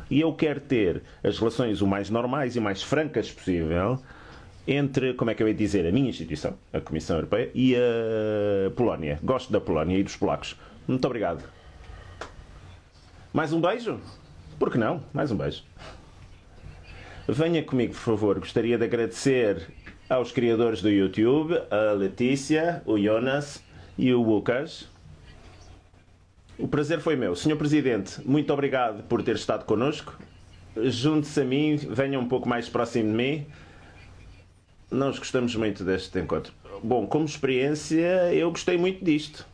E eu quero ter as relações o mais normais e mais francas possível entre, como é que eu ia dizer, a minha instituição, a Comissão Europeia, e a Polónia. Gosto da Polónia e dos polacos. Muito obrigado. Mais um beijo? Por que não? Mais um beijo. Venha comigo, por favor. Gostaria de agradecer aos criadores do YouTube, a Letícia, o Jonas e o Lucas. O prazer foi meu. Senhor Presidente, muito obrigado por ter estado connosco. Junte-se a mim, venha um pouco mais próximo de mim. Nós gostamos muito deste encontro. Bom, como experiência, eu gostei muito disto.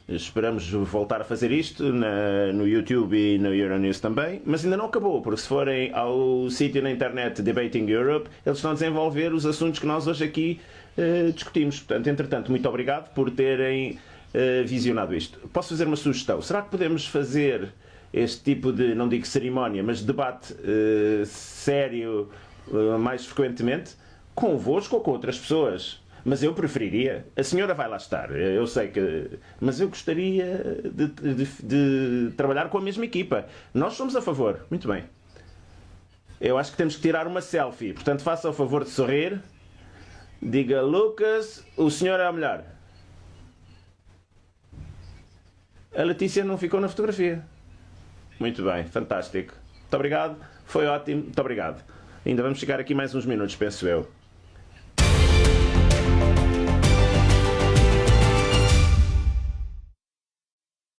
Esperamos voltar a fazer isto no YouTube e no Euronews também, mas ainda não acabou, porque se forem ao sítio na internet Debating Europe, eles estão a desenvolver os assuntos que nós hoje aqui discutimos. Portanto, entretanto, muito obrigado por terem visionado isto. Posso fazer uma sugestão? Será que podemos fazer este tipo de, não digo cerimónia, mas debate sério mais frequentemente? Convosco ou com outras pessoas? Mas eu preferiria. A senhora vai lá estar, eu sei que. Mas eu gostaria de trabalhar com a mesma equipa. Nós somos a favor. Muito bem. Eu acho que temos que tirar uma selfie. Portanto, faça o favor de sorrir. Diga, Lucas, o senhor é o melhor. A Letícia não ficou na fotografia. Muito bem, fantástico. Muito obrigado. Foi ótimo. Muito obrigado. Ainda vamos chegar aqui mais uns minutos, penso eu.